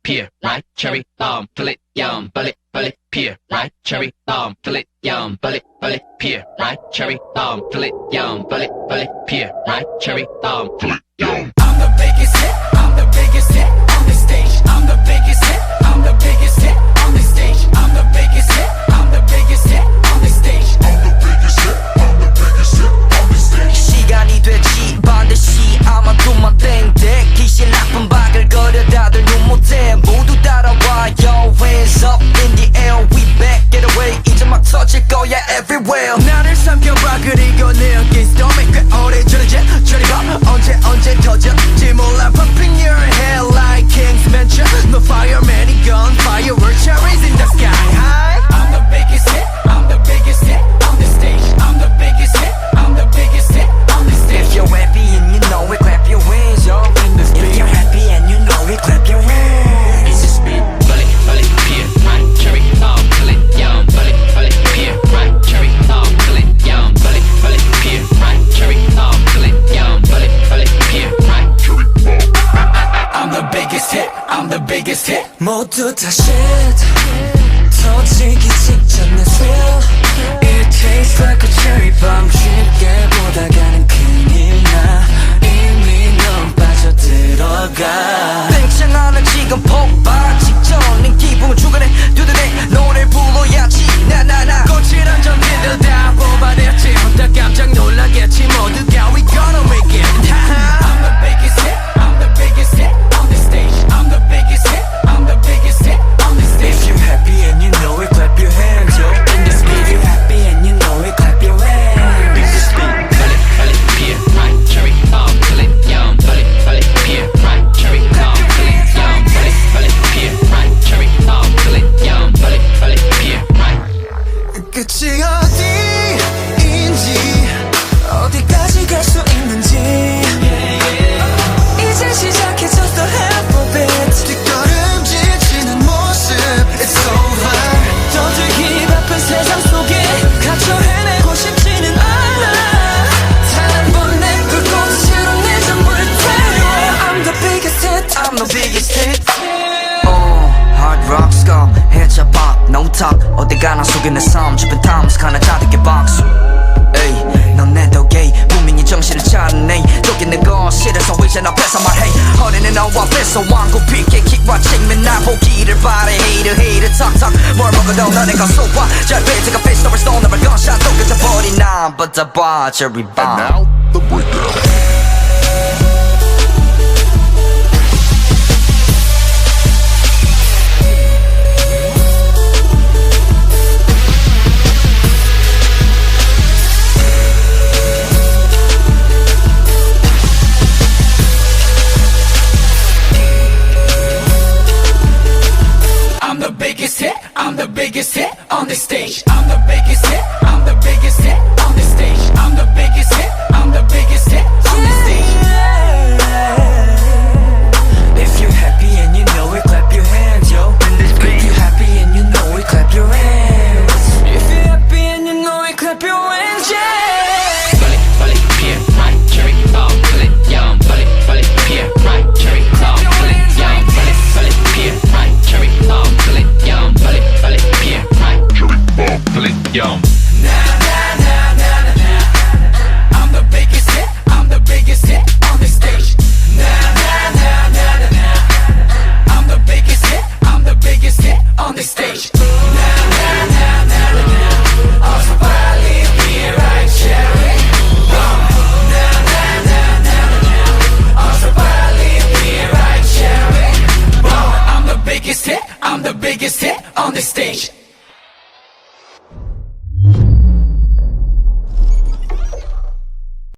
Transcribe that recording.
pear, ripe cherry, fill it, yum, bullet, pear, ripe cherry, fill it, yum, bullet, pear, ripe cherry, fill it, yum, bullet, pear, ripe cherry, fill it, yum. I'm the biggest hit, I'm the biggest hit on the stage. I'm the biggest hit, I'm the biggest hit on the stage. I'm the biggest hit, I'm the biggest hit on the stage. I'm the biggest hit, I'm the biggest hit on the stage. 시간이 되지 반드시 아마 두만 땡땡 귀신 나쁜 바글거려 다들 눈 못해 모두 따라와요. Hands up in the air, we back, get away. 이제 막 터질 거야 everywhere. 나를 삼켜봐 그리고 내 어깨 storming 꽤 오래전에 제철이 봐 언제 터질지 몰라. Pumping your head like King's Mansion. No fireman, gun, fireworks, cherries in the sky high. I'm the biggest hit, I'm the biggest hit on the stage. I'm the biggest hit, I'm the biggest hit on the stage. If you're happy and you know it, clap your hands up in the speed. If you're happy and you know it, clap your hands. It's a spin, bullet, pear, ripe cherry, fill it, yum, bullet, pear, ripe cherry, fill it, yum, bullet, pear, ripe cherry, fill it, yum, bullet, pear, ripe cherry, I'm the biggest hit, I'm the biggest hit. 모두 다 shit 터지기 직전의 thrill. It tastes like a cherry bomb. 쉽게 보다가는 큰일 나. 이미 넌 빠져들어가. 뱅창하는 지금 폭발 직전인 기분 중간에 두드네 노래 불러야지 나나나. 거칠한 전기들 다 뽑아냈지. 혼자 깜짝 놀라겠지 모두가 We gonna make it. I'm the biggest hit, I'm the biggest hit on the stage. I'm the biggest hit, I'm the biggest hit on the stage. If you're happy and you know it, clap your hands, yo. In the speed, you're happy and you know it, clap your hands. In the speed. pear, ripe cherry, fill it, yum, bullet, pear, ripe cherry, fill it, yum, bullet, pear, ripe cherry, fill it, yum, bullet, pear, ripe. 끝이 어디인지 어디까지 갈 수 있는지 이제 시작해졌어 half of it. 뒷걸음질 모습 It's over. 떠들기 바쁜 세상 속에 갇혀 헤매고 싶지는 않아. 단 번 내 불꽃으로 내 전부를 태워. I'm the biggest hit, I'm the biggest hit. Hard rock skull, headshot pop, no talk. 어디 가나 속에 내 삶 주변 탐스 하나 자득의 박수. 에이, 넌 내 덕에 분명히 정신을 차리네. 여기 내 거실에서 의자 앞에서 말해. 허리는 너와 뺏어 왕국 피게 킥와 책면 나 보기를 바래. Hater 턱턱 뭘 먹어도 너네 가 쏘아. 잘 베이트가 face over stone never gunshot 또 끝져버린 난 but the bar cherry bomb. And now, the breakdown. I'm the biggest hit, I'm the biggest hit on the stage. I'm the biggest hit, I'm the biggest hit on the stage. I'm the biggest hit, I'm the biggest hit on the stage. If you're happy and you know it, clap your hands, yo. If you're happy and you know it, clap your hands. If you're happy and you know it, clap your hands, yeah. Bullet, pear, ripe cherry, fill it, yum, bullet, pear, ripe cherry, fill it, yum, bullet, pear, ripe cherry, fill it, yum, bullet, pear, ripe cherry, fill it, yum. I'm the biggest hit, I'm the biggest hit on the stage. I'm the biggest hit, I'm the biggest hit on the stage. 어서 빨리 be right cherry bomb. 어서 빨리 be right cherry bomb. I'm the biggest hit, I'm the biggest hit on the stage.